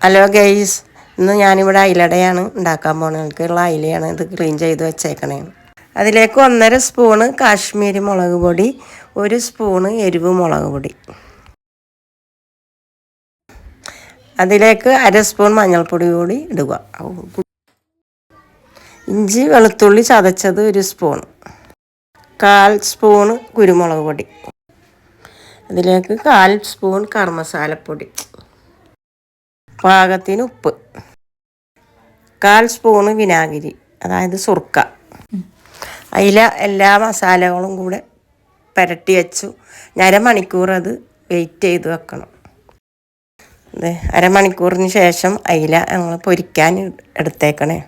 Hello guys, ഇന്ന് ഞാനിവിടെ അയിലടയാണ് ഉണ്ടാക്കാൻ പോകുന്നത്. എനിക്കുള്ള അയിലയാണ് ഇത് ക്ലീൻ ചെയ്ത് വെച്ചേക്കണേ. അതിലേക്ക് 1.5 സ്പൂണ് കാശ്മീരി മുളക് പൊടി, 1 സ്പൂണ് എരിവ് മുളക് പൊടി, അതിലേക്ക് 1/2 സ്പൂൺ മഞ്ഞൾപ്പൊടി കൂടി ഇടുക. ഇഞ്ചി വെളുത്തുള്ളി ചതച്ചത് 1 സ്പൂൺ, 1/4 സ്പൂണ് കുരുമുളക് പൊടി, അതിലേക്ക് 1/4 സ്പൂൺ ഗരം മസാലപ്പൊടി, പാകത്തിന് ഉപ്പ്, 1/4 സ്പൂണ് വിനാഗിരി അതായത് സുർക്ക. അതിൽ എല്ലാ മസാലകളും കൂടെ പുരട്ടി വെച്ചു. അരമണിക്കൂർ അത് വെയിറ്റ് ചെയ്ത് വെക്കണം. അരമണിക്കൂറിന് ശേഷം അയില ഞങ്ങൾ പൊരിക്കാൻ എടുത്തേക്കണേ.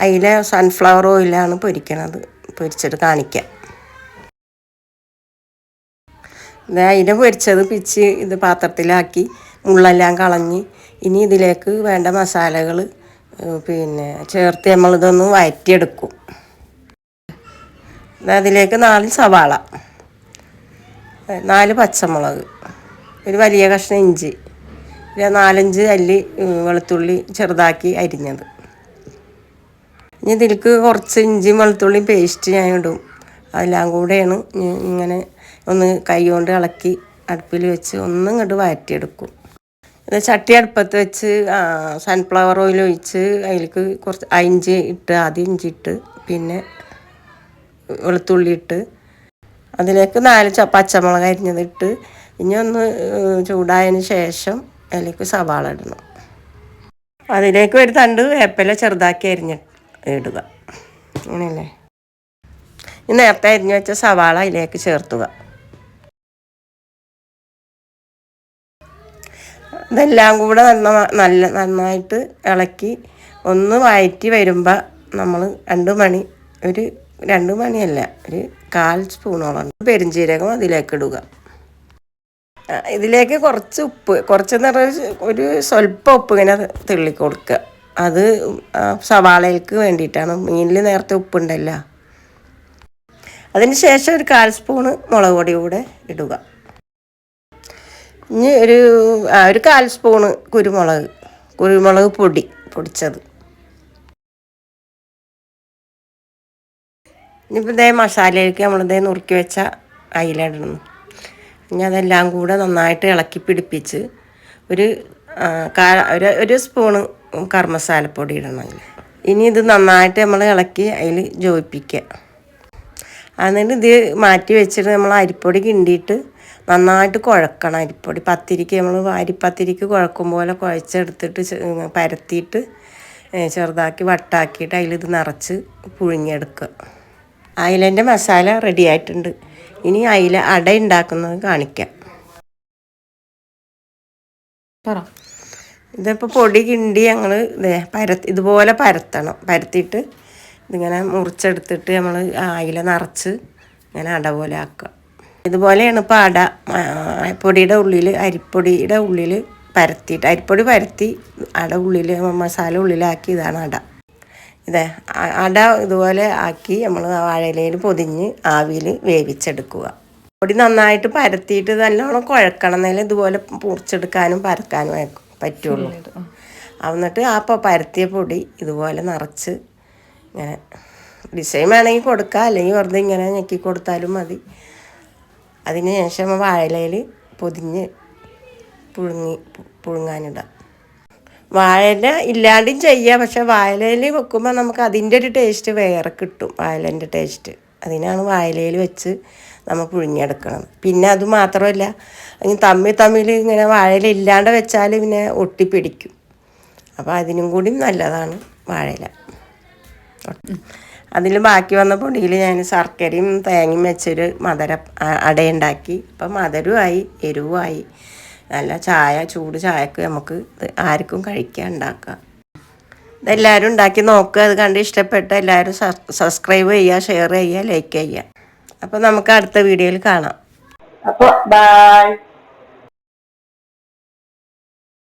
അയില സൺഫ്ലവർ ഓയിലാണ് പൊരിക്കണത്. പൊരിച്ചിട്ട് കാണിക്കാം. അയില പൊരിച്ചത് പിച്ച് ഇത് പാത്രത്തിലാക്കി മുള്ളെല്ലാം കളഞ്ഞ് ഇനി ഇതിലേക്ക് വേണ്ട മസാലകൾ ചേർത്ത് നമ്മളിതൊന്ന് വഴറ്റിയെടുക്കും. അതിലേക്ക് 4 സവാള, 4 പച്ചമുളക്, ഒരു വലിയ കഷ്ണം ഇഞ്ചി, 4-5 അല്ലി വെളുത്തുള്ളി ചെറുതാക്കി അരിഞ്ഞത്. ഇനി ഇതിലേക്ക് കുറച്ച് ഇഞ്ചി വെളുത്തുള്ളി പേസ്റ്റ് ഞാൻ ഇടും. അതെല്ലാം കൂടെയാണ് ഇങ്ങനെ ഒന്ന് കൈ കൊണ്ട് ഇളക്കി അടുപ്പിൽ വെച്ച് ഒന്നും ഇങ്ങോട്ട് വഴറ്റിയെടുക്കും. ഇത് ചട്ടി അടുപ്പത്ത് വെച്ച് സൺഫ്ലവർ ഓയിൽ ഒഴിച്ച് അതിലേക്ക് കുറച്ച് ഇഞ്ചി ഇട്ട്, ആദ്യം ഇഞ്ചി ഇട്ട്, പിന്നെ വെളുത്തുള്ളി ഇട്ട്, അതിലേക്ക് 4 പച്ചമുളക് അരിഞ്ഞതിട്ട് ഇനി ഒന്ന് ചൂടായതിന് ശേഷം അതിലേക്ക് സവാള ഇടണം. അതിലേക്ക് ഒരു തണ്ട് വേപ്പില ചെറുതാക്കി ഇടുക. അങ്ങനെയല്ലേ. ഇനി നേരത്തെ അരിഞ്ഞു വെച്ച സവാള അതിലേക്ക് ചേർത്തുക. ഇതെല്ലാം കൂടെ നന്നായിട്ട് ഇളക്കി ഒന്ന് വഴറ്റി വരുമ്പോൾ നമ്മൾ 2 മണിയല്ല, ഒരു 1/4 സ്പൂണോളം പെരുംജീരകം അതിലേക്ക് ഇടുക. ഇതിലേക്ക് കുറച്ച് ഉപ്പ്, ഒരു സ്വല്പം ഉപ്പ് ഇങ്ങനെ തെള്ളി കൊടുക്കുക. അത് സവാളയ്ക്ക് വേണ്ടിയിട്ടാണ്. മീനിൽ നേരത്തെ ഉപ്പുണ്ടല്ലോ. അതിന് ശേഷം ഒരു 1/4 സ്പൂണ് മുളക് പൊടി കൂടെ ഇടുക. ഇനി ഒരു 1/4 സ്പൂണ് കുരുമുളക് പൊടിച്ചത്. ഇനിയിപ്പോൾ ഇതേ മസാലയിലേക്ക് നമ്മളിതേ നുറുക്കി വെച്ച അയില ഇടണം. ഇനി അതെല്ലാം കൂടെ നന്നായിട്ട് ഇളക്കി പിടിപ്പിച്ച് ഒരു സ്പൂണ് ഗരം മസാലപ്പൊടി ഇടണം. ഇനി ഇത് നന്നായിട്ട് നമ്മൾ ഇളക്കി അതിൽ യോജിപ്പിക്കുക. എന്നിട്ട് ഇത് മാറ്റി വെച്ചിട്ട് നമ്മൾ അരിപ്പൊടി കിണ്ടിയിട്ട് നന്നായിട്ട് കുഴക്കണം. അരിപ്പൊടി പത്തിരിക്ക് നമ്മൾ അരിപ്പത്തിരിക്ക് കുഴക്കും പോലെ കുഴച്ചെടുത്തിട്ട് പരത്തിയിട്ട് ചെറുതാക്കി വട്ടാക്കിയിട്ട് അതിലിത് നിറച്ച് പുഴുങ്ങിയെടുക്കുക. അയിലൻ്റെ മസാല റെഡി ആയിട്ടുണ്ട്. ഇനി അയില അട ഉണ്ടാക്കുന്നത് കാണിക്കാം. ഇതിപ്പോൾ പൊടി കിണ്ടി ഞങ്ങൾ ഇതുപോലെ പരത്തണം. പരത്തിയിട്ട് ഇതിങ്ങനെ മുറിച്ചെടുത്തിട്ട് നമ്മൾ അയില നിറച്ച് ഇങ്ങനെ അട പോലെ ആക്കുക. ഇതുപോലെയാണ് ഇപ്പോൾ അട. അരിപ്പൊടിയുടെ ഉള്ളിൽ പരത്തിയിട്ട് അരിപ്പൊടി പരത്തി ഉള്ളിൽ മസാല ഉള്ളിലാക്കി ഇതാണ് അട. അട ഇതുപോലെ ആക്കി നമ്മൾ വാഴയിലയിൽ പൊതിഞ്ഞ് ആവിയിൽ വേവിച്ചെടുക്കുക. പൊടി നന്നായിട്ട് പരത്തിയിട്ട് നല്ലോണം കുഴക്കണം. എന്നാലും ഇതുപോലെ മുറിച്ചെടുക്കാനും പരക്കാനും പറ്റുള്ളൂ. എന്നിട്ട് പരത്തിയ പൊടി ഇതുപോലെ നിറച്ച് ഇങ്ങനെ ഡിസൈൻ വേണമെങ്കിൽ കൊടുക്കുക, അല്ലെങ്കിൽ വെറുതെ ഇങ്ങനെ ഞെക്കി കൊടുത്താലും മതി. അതിന് ശേഷം വാഴയിലയിൽ പൊതിഞ്ഞ് പുഴുങ്ങാനിടാം. വാഴയില ഇല്ലാണ്ടും ചെയ്യാം, പക്ഷെ വാഴയിലയിൽ വെക്കുമ്പോൾ നമുക്ക് അതിൻ്റെ ഒരു ടേസ്റ്റ് വേറെ കിട്ടും. വാഴയിലേൻ്റെ ടേസ്റ്റ് അതിനാണ് വാഴയിലയിൽ വെച്ച് നമ്മൾ പുഴുങ്ങിയെടുക്കണം. പിന്നെ അത് മാത്രമല്ല, തമ്മിൽ ഇങ്ങനെ വാഴയില ഇല്ലാണ്ട് വെച്ചാൽ പിന്നെ ഒട്ടിപ്പിടിക്കും. അപ്പോൾ അതിനും കൂടി നല്ലതാണ് വാഴയില. അതിൽ ബാക്കി വന്ന പൊടിയിൽ ഞാൻ ശർക്കരയും തേങ്ങയും വെച്ചൊരു അടയുണ്ടാക്കി. അപ്പം മധുരമായി എരിവുമായി. നല്ല ചൂട് ചായക്ക് നമുക്ക് ആർക്കും കഴിക്കാൻ ഉണ്ടാക്കാം. ഇതെല്ലാവരും ഉണ്ടാക്കി നോക്കുക. അത് കണ്ട് ഇഷ്ടപ്പെട്ട എല്ലാവരും സബ്സ്ക്രൈബ് ചെയ്യുക, ഷെയർ ചെയ്യുക, ലൈക്ക് ചെയ്യുക. അപ്പോൾ നമുക്ക് അടുത്ത വീഡിയോയിൽ കാണാം. അപ്പോൾ ബൈ.